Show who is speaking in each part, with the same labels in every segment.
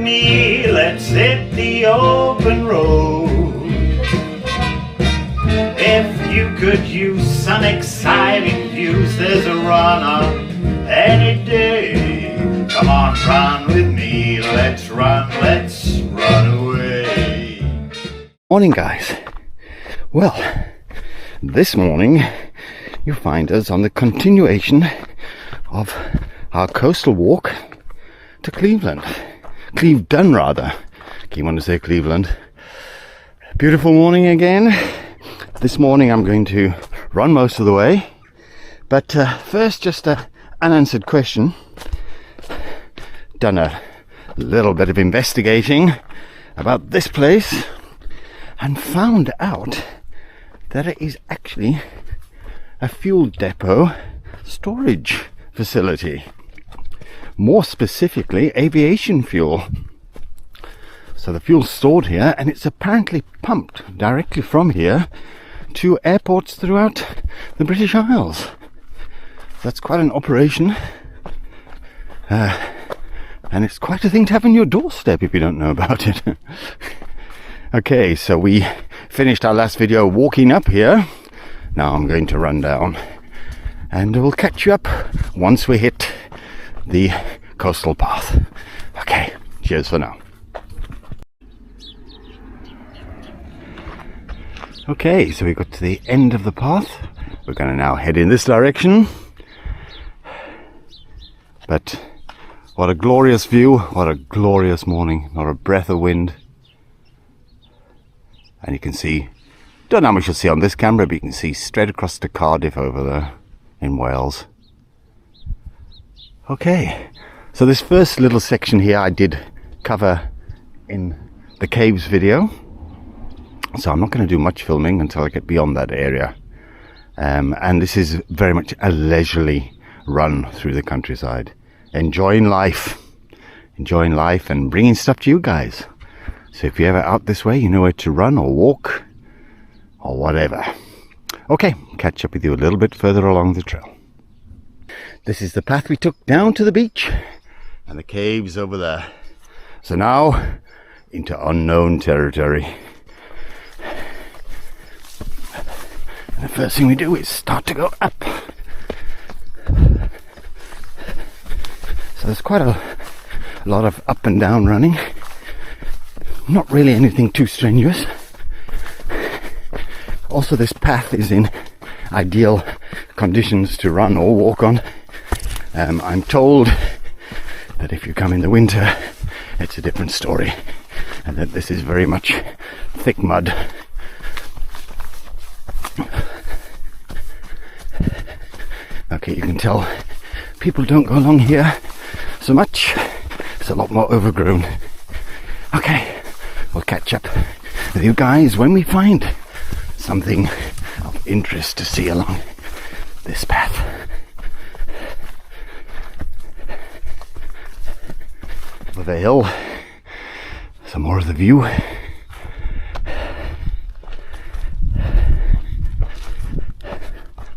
Speaker 1: me, let's hit the open road. If you could use some exciting views, there's a run on any day. Come on, run with me, let's run away.
Speaker 2: Morning, guys. Well, this morning you find us on the continuation of our coastal walk to Cleveland. Clevedon, rather. Keep on to say Cleveland. Beautiful morning again. This morning I'm going to run most of the way. But first, just an unanswered question. Done a little bit of investigating about this place and found out that it is actually a fuel depot storage facility. More specifically, aviation fuel. So the fuel's stored here, and it's apparently pumped directly from here to airports throughout the British Isles. That's quite an operation. And it's quite a thing to have on your doorstep if you don't know about it. Okay, so we finished our last video walking up here. Now I'm going to run down, and we'll catch you up once we hit the coastal path. Okay, cheers for now. Okay, so we got to the end of the path. We're going to now head in this direction. But what a glorious view, what a glorious morning, not a breath of wind. And you can see, don't know how much you'll see on this camera, but you can see straight across to Cardiff over there in Wales. Okay, so this first little section here I did cover in the caves video. So I'm not going to do much filming until I get beyond that area. And this is very much a leisurely run through the countryside. Enjoying life and bringing stuff to you guys. So if you're ever out this way, you know where to run or walk or whatever. Okay, catch up with you a little bit further along the trail. This is the path we took down to the beach and the caves over there. So now into unknown territory. And the first thing we do is start to go up. So there's quite a lot of up and down running. Not really anything too strenuous. Also, this path is in ideal conditions to run or walk on. I'm told that if you come in the winter, it's a different story, and that this is very much thick mud. Okay, you can tell people don't go along here so much. It's a lot more overgrown. Okay, we'll catch up with you guys when we find something of interest to see along this path. Over the hill, some more of the view. A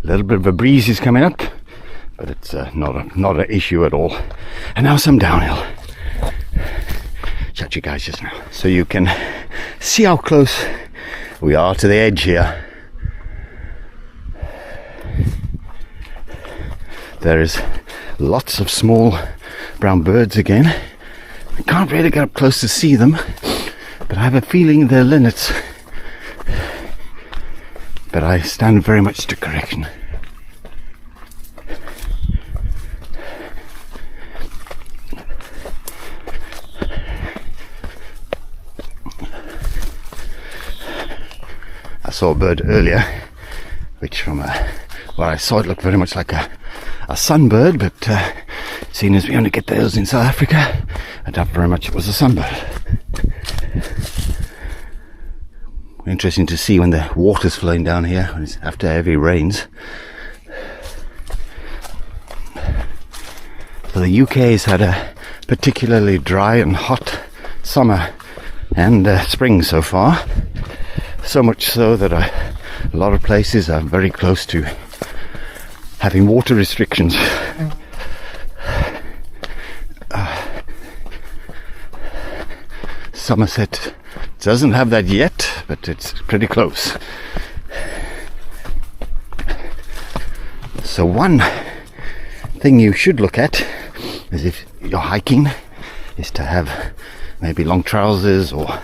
Speaker 2: little bit of a breeze is coming up, but it's not an issue at all. And now some downhill. Chat to you guys just now, so you can see how close we are to the edge here. There is lots of small brown birds again. I can't really get up close to see them, but I have a feeling they're linnets. But I stand very much to correction. I saw a bird earlier, which from where I saw it looked very much like a sunbird, but seeing as we only get those in South Africa, I doubt very much it was a sunbird. Interesting to see when the water's flowing down here when it's after heavy rains. So the UK has had a particularly dry and hot summer and spring so far. So much so that a lot of places are very close to having water restrictions. Somerset doesn't have that yet, but it's pretty close. So one thing you should look at is, if you're hiking, is to have maybe long trousers or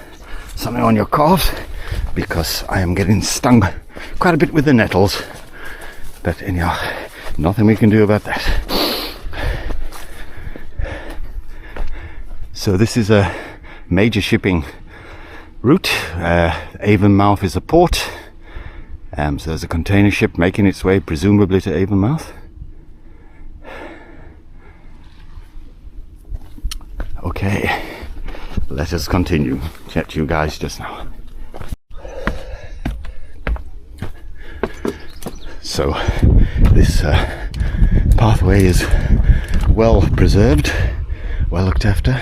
Speaker 2: something on your calves, because I am getting stung quite a bit with the nettles. But anyhow, nothing we can do about that. So this is a major shipping route. Avonmouth is a port. So there's a container ship making its way presumably to Avonmouth. Okay, let us continue. Chat to you guys just now. So this pathway is well preserved, well looked after.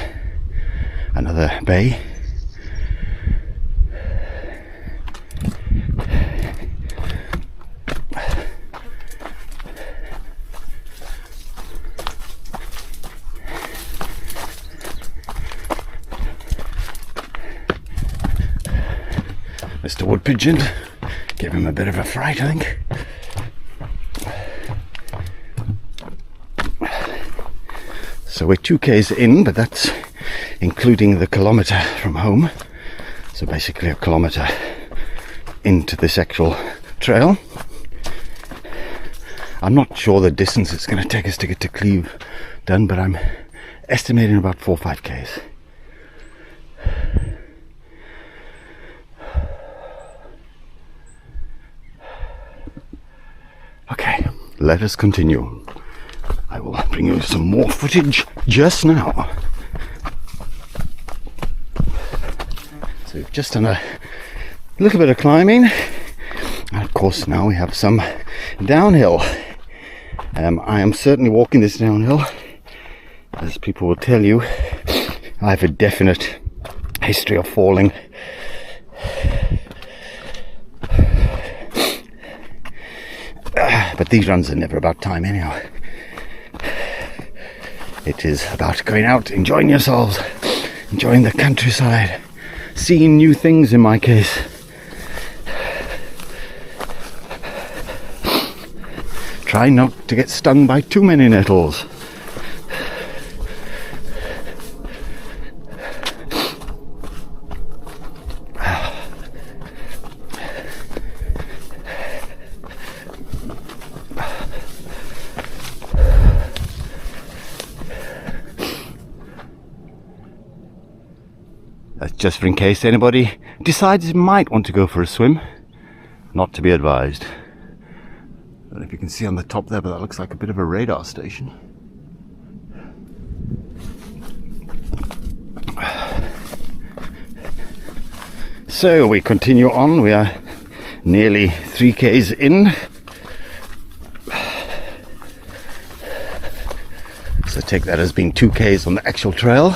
Speaker 2: Another bay. Mr. Wood Pigeon, gave him a bit of a fright, I think. So we're 2k's in, but that's including the kilometre from home. So basically a kilometre into this actual trail. I'm not sure the distance it's going to take us to get to Clevedon, but I'm estimating about 4 or 5k's. Okay, let us continue. I will bring you some more footage just now. So we've just done a little bit of climbing, and of course now we have some downhill. I am certainly walking this downhill. As people will tell you, I have a definite history of falling. But these runs are never about time anyhow. It is about going out, enjoying yourselves, enjoying the countryside, seeing new things in my case. Try not to get stung by too many nettles. That's just for in case anybody decides it might want to go for a swim. Not to be advised. I don't know if you can see on the top there, but that looks like a bit of a radar station. So we continue on. We are nearly 3k's in. So take that as being 2k's on the actual trail.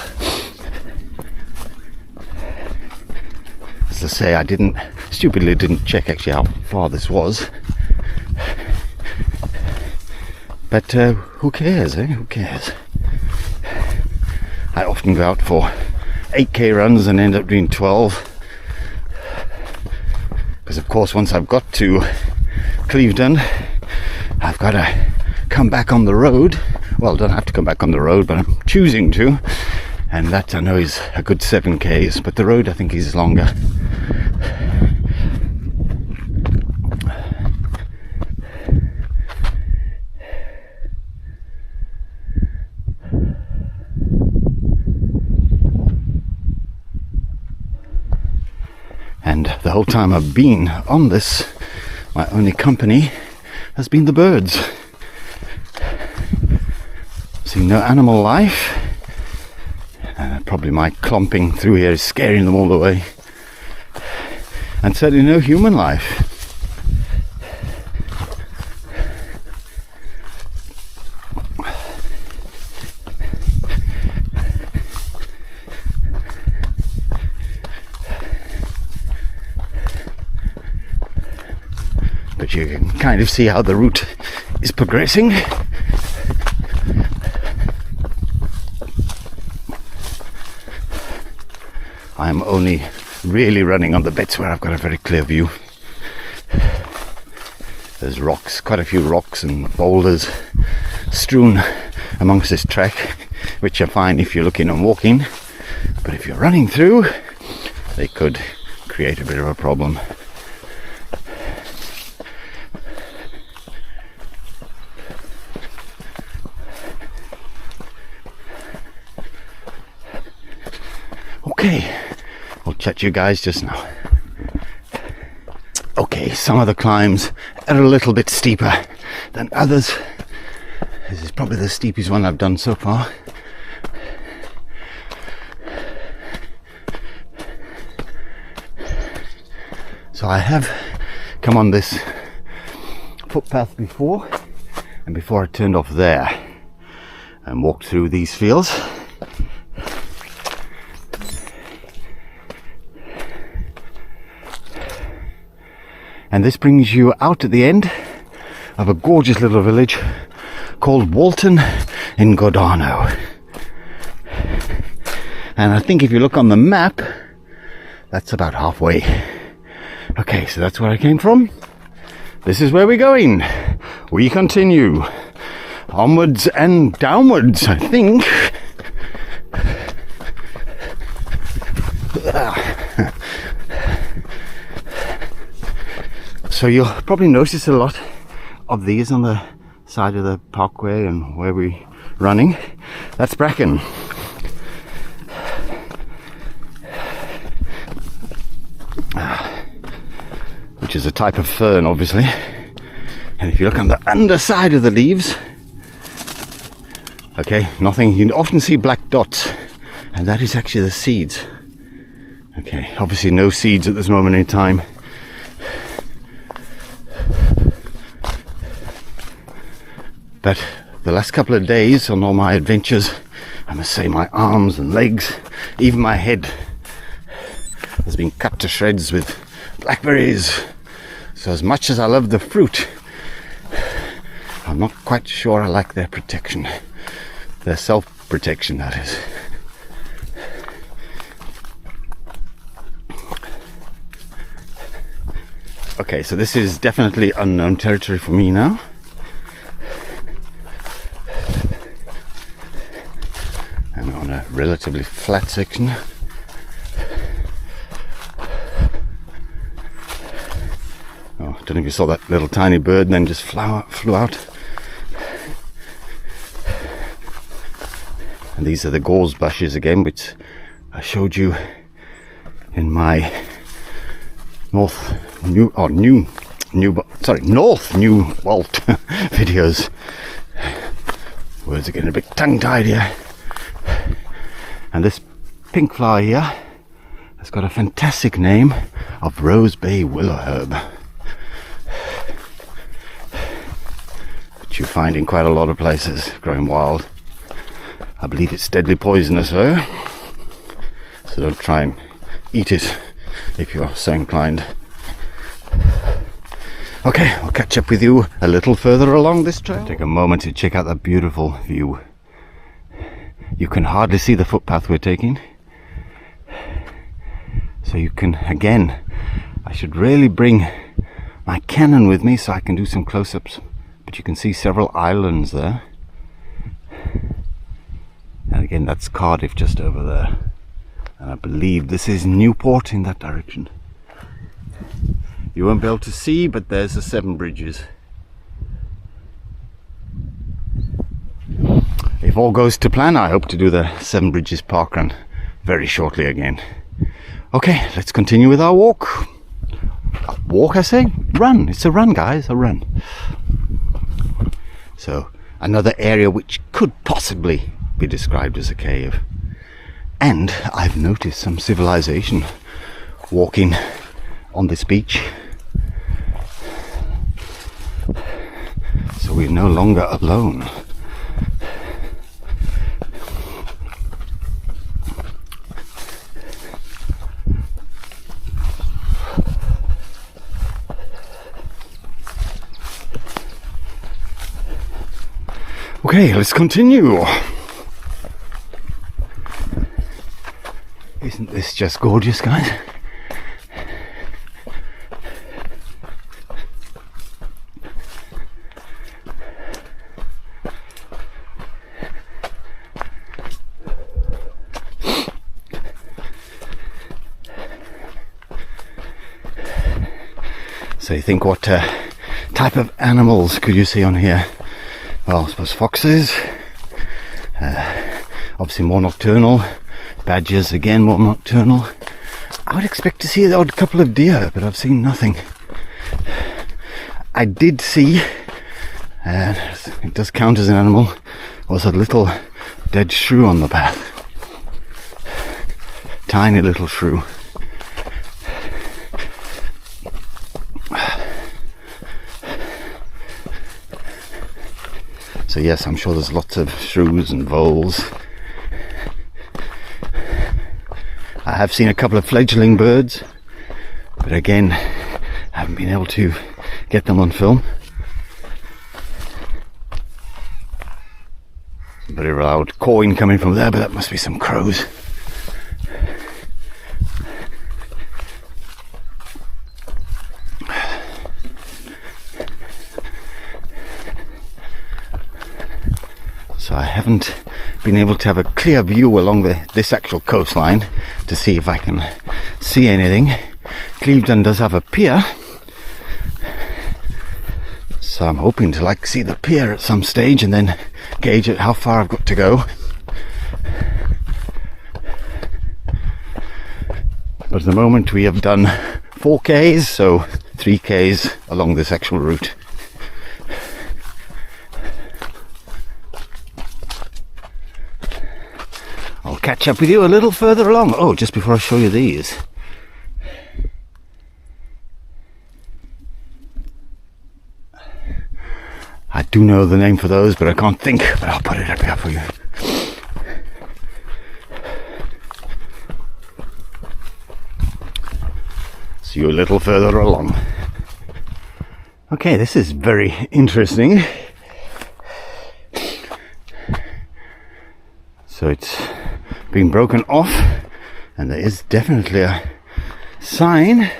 Speaker 2: As I say, I stupidly didn't check actually how far this was. But who cares, eh? Who cares? I often go out for 8k runs and end up doing 12. Because of course once I've got to Clevedon, I've got to come back on the road. Well, I don't have to come back on the road, but I'm choosing to. And that I know is a good 7k's, but the road I think is longer. And the whole time I've been on this, my only company has been the birds. Seeing no animal life. Probably my clomping through here is scaring them all away. And certainly no human life. But you can kind of see how the route is progressing. I'm only really running on the bits where I've got a very clear view. There's rocks, quite a few rocks and boulders strewn amongst this trek, which are fine if you're looking and walking, but if you're running through, they could create a bit of a problem. Okay, I'll chat to you guys just now. Okay, some of the climbs are a little bit steeper than others. This is probably the steepest one I've done so far. So I have come on this footpath before, and before I turned off there and walked through these fields. And this brings you out at the end of a gorgeous little village called Walton in Godano. And I think if you look on the map, that's about halfway. Okay, so that's where I came from. This is where we're going. We continue onwards and downwards, I think. So you'll probably notice a lot of these on the side of the parkway and where we're running. That's bracken. Which is a type of fern, obviously. And if you look on the underside of the leaves, okay, nothing. You often see black dots, and that is actually the seeds. Okay, obviously no seeds at this moment in time. But the last couple of days on all my adventures, I must say my arms and legs, even my head, has been cut to shreds with blackberries. So as much as I love the fruit, I'm not quite sure I like their protection. Their self-protection, that is. Okay, so this is definitely unknown territory for me now. I'm on a relatively flat section. Oh, I don't know if you saw that little tiny bird and then just flew out. And these are the gorse bushes again, which I showed you in my North New Walt videos. Words are getting a bit tongue-tied here. And this pink flower here has got a fantastic name of Rose Bay Willow Herb, which you find in quite a lot of places growing wild. I believe it's deadly poisonous though, so don't try and eat it if you're so inclined. Okay, I'll catch up with you a little further along this trail. Take a moment to check out that beautiful view. You can hardly see the footpath we're taking. So you can, again, I should really bring my Canon with me so I can do some close-ups. But you can see several islands there. And again, that's Cardiff just over there. And I believe this is Newport in that direction. You won't be able to see, but there's the 7 bridges. If all goes to plan, I hope to do the 7 bridges park run very shortly again. Okay, let's continue with our walk. Walk, I say? Run. It's a run, guys, a run. So, another area which could possibly be described as a cave. And I've noticed some civilization walking on this beach. So we're no longer alone. Okay, let's continue. Isn't this this just gorgeous, guys? So you think, what type of animals could you see on here? Well, I suppose foxes, obviously more nocturnal, badgers again more nocturnal. I would expect to see the odd couple of deer, but I've seen nothing. I did see, it does count as an animal, was a little dead shrew on the path. Tiny little shrew. So yes, I'm sure there's lots of shrews and voles. I have seen a couple of fledgling birds, but again, I haven't been able to get them on film. Very loud cawing coming from there, but that must be some crows. So I haven't been able to have a clear view along this actual coastline to see if I can see anything. Clevedon does have a pier, so I'm hoping to see the pier at some stage and then gauge it how far I've got to go. But at the moment we have done 4 Ks, so 3 Ks along this actual route. I'll catch up with you a little further along. Oh, just before I show you these. I do know the name for those, but I can't think, but I'll put it up here for you. See you a little further along. Okay, this is very interesting. So it's being broken off, and there is definitely a sign.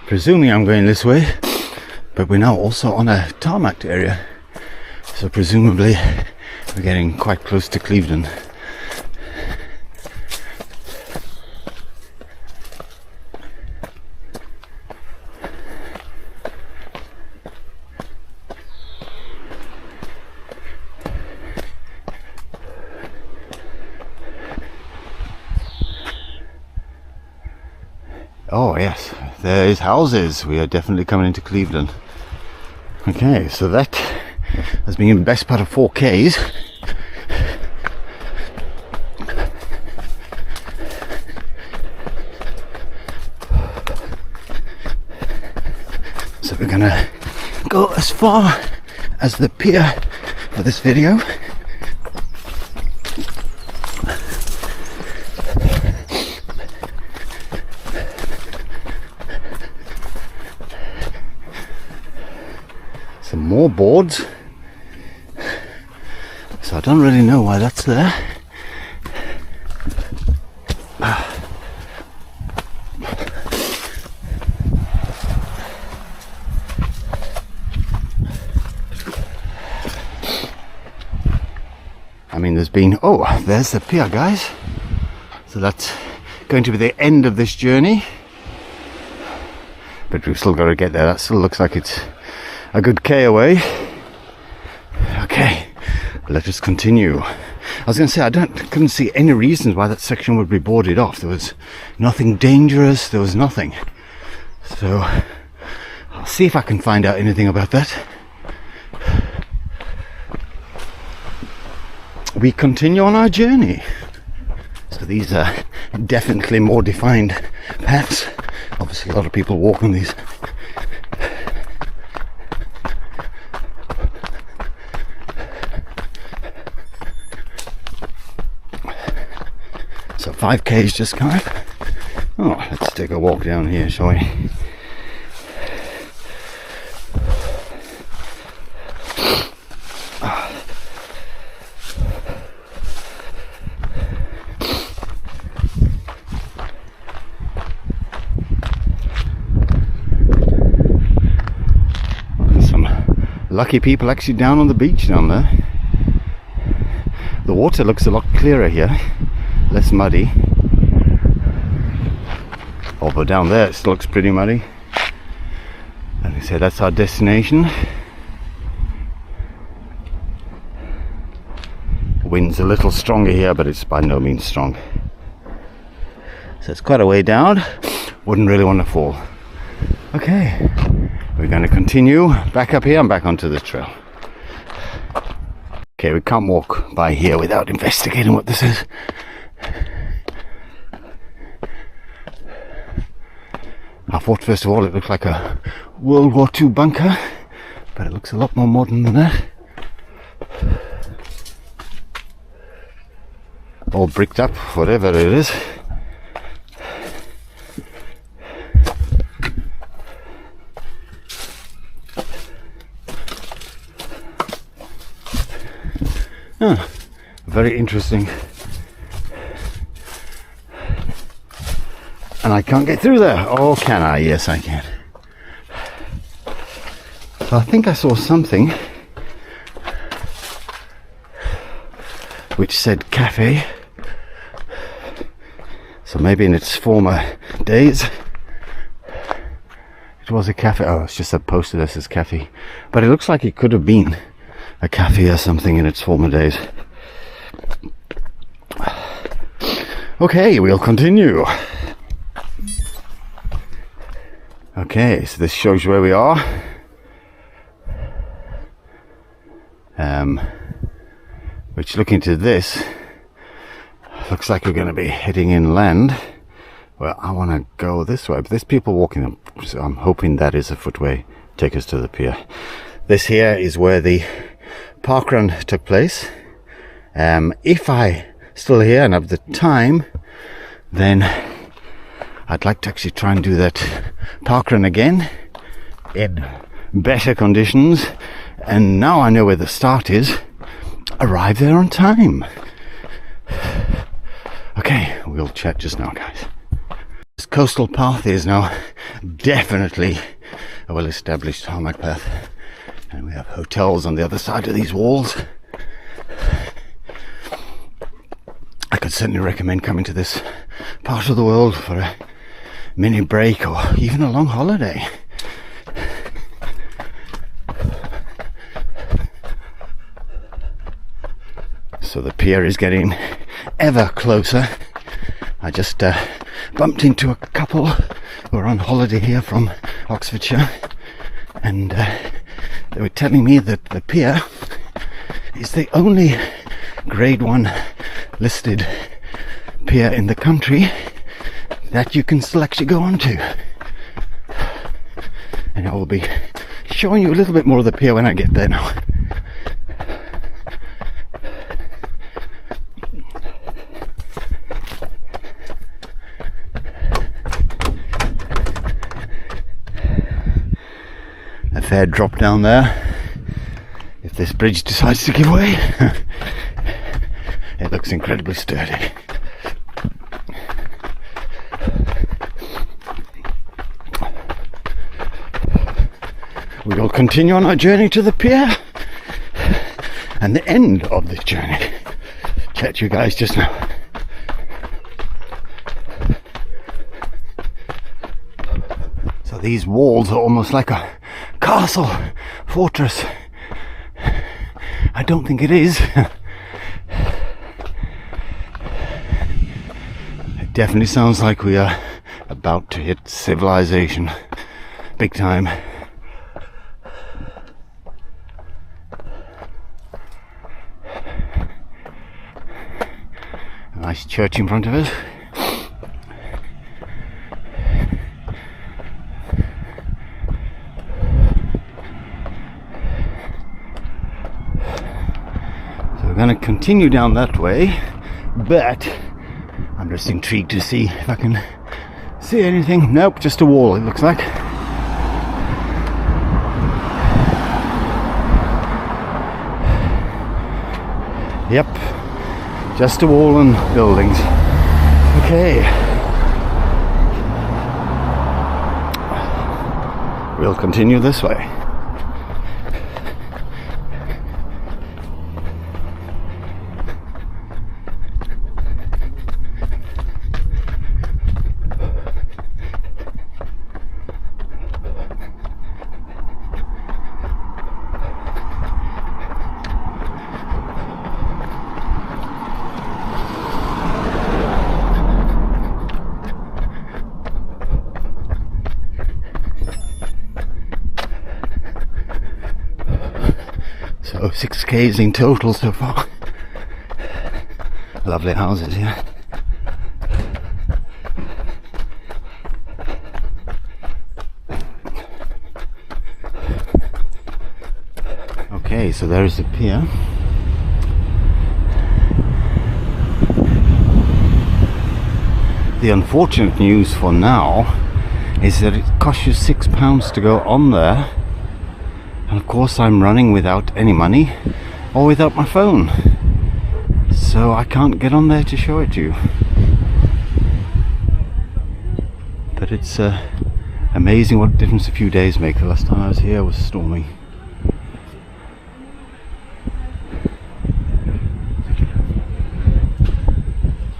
Speaker 2: Presuming I'm going this way, but we're now also on a tarmac area, so presumably we're getting quite close to Clevedon. Oh yes, there is houses. We are definitely coming into Clevedon. Okay, so that has been the best part of 4 Ks. So we're gonna go as far as the pier for this video. Some more boards, so I don't really know why that's there. I mean, there's been, oh, there's the pier, guys. So that's going to be the end of this journey, but we've still got to get there. That still looks like it's a good K away. Okay, let us continue. I was going to say, couldn't see any reasons why that section would be boarded off. There was nothing dangerous, there was nothing. So I'll see if I can find out anything about that. We continue on our journey. So these are definitely more defined paths. Obviously a lot of people walk on these. So 5 Ks just come. Oh, let's take a walk down here, shall we? lucky people actually down on the beach down there. The water looks a lot clearer here, less muddy. Although down there it still looks pretty muddy. As I say, that's our destination. Wind's a little stronger here, but it's by no means strong. So it's quite a way down. Wouldn't really want to fall. Okay, we're going to continue back up here and back onto the trail. Okay, we can't walk by here without investigating what this is. I thought first of all it looked like a World War II bunker, but it looks a lot more modern than that. All bricked up, whatever it is. Oh, very interesting. And I can't get through there. Oh, can I? Yes, I can. So I think I saw something which said cafe. So maybe in its former days it was a cafe. Oh, it's just a poster that says cafe. But it looks like it could have been a cafe or something in its former days. Okay, we'll continue. Okay, so this shows you where we are. Which, looking to this, looks like we're going to be heading inland. Well, I want to go this way, but there's people walking them, so I'm hoping that is a footway take us to the pier. This here is where the parkrun took place. If I still here and have the time, then I'd like to actually try and do that parkrun again in better conditions. And now I know where the start is. Arrive there on time. Okay, we'll chat just now, guys. This coastal path is now definitely a well-established tarmac path. And we have hotels on the other side of these walls. I could certainly recommend coming to this part of the world for a mini break or even a long holiday. So the pier is getting ever closer. I just bumped into a couple who are on holiday here from Oxfordshire, and they were telling me that the pier is the only grade 1 listed pier in the country that you can still actually go onto. And I will be showing you a little bit more of the pier when I get there now. A fair drop down there if this bridge decides to give way. It looks incredibly sturdy. We will continue on our journey to the pier and the end of this journey. Catch you guys just now. So these walls are almost like a castle, fortress. I don't think it is. It definitely sounds like we are about to hit civilization big time. A nice church in front of us. We're going to continue down that way, but I'm just intrigued to see if I can see anything. Nope, just a wall it looks like. Yep, just a wall and buildings. Okay, we'll continue this way. 6 Ks in total so far. Lovely houses here. Okay, so there is the pier. The unfortunate news for now is that it costs you £6 to go on there, and of course I'm running without any money or without my phone, so I can't get on there to show it to you. But it's amazing what difference a few days make. The last time I was here it was stormy.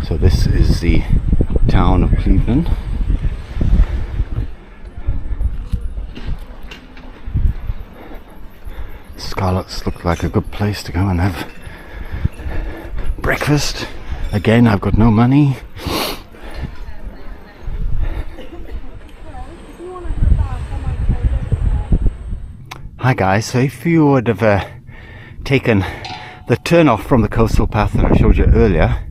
Speaker 2: So this is the town of Clevedon. Scarlett's looked like a good place to go and have breakfast. Again, I've got no money. Hi guys, so if you would have taken the turn off from the coastal path that I showed you earlier,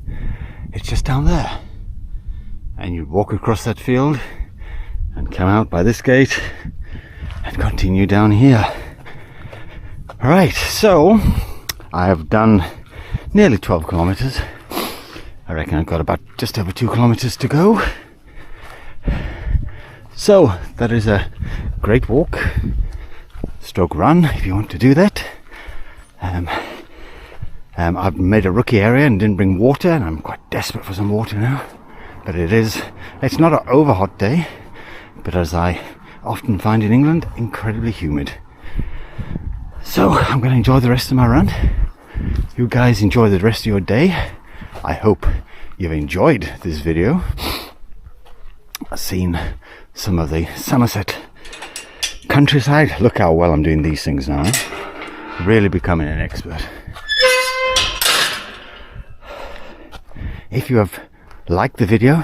Speaker 2: it's just down there, and you'd walk across that field and come out by this gate and continue down here. Right, so I have done nearly 12 kilometers. I reckon I've got about just over 2 kilometers to go. So that is a great walk stroke run if you want to do that. I've made a rookie area and didn't bring water, and I'm quite desperate for some water now. But it's not an over hot day, but as I often find in England, incredibly humid. So I'm going to enjoy the rest of my run. You guys enjoy the rest of your day. I hope you've enjoyed this video. I've seen some of the Somerset countryside. Look how well I'm doing these things now. Really becoming an expert. If you have liked the video,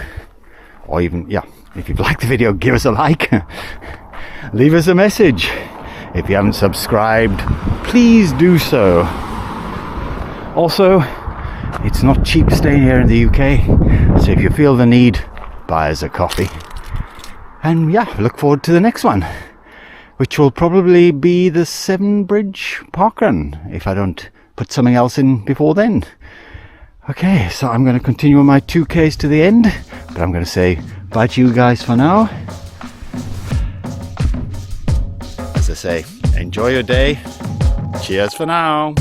Speaker 2: or even, if you've liked the video, give us a like. Leave us a message. If you haven't subscribed, please do so. Also, it's not cheap staying here in the UK, so if you feel the need, buy us a coffee. And look forward to the next one, which will probably be the Severn Bridge parkrun, if I don't put something else in before then. Okay, so I'm going to continue on my 2Ks to the end, but I'm going to say bye to you guys for now. As I say, enjoy your day. Cheers for now.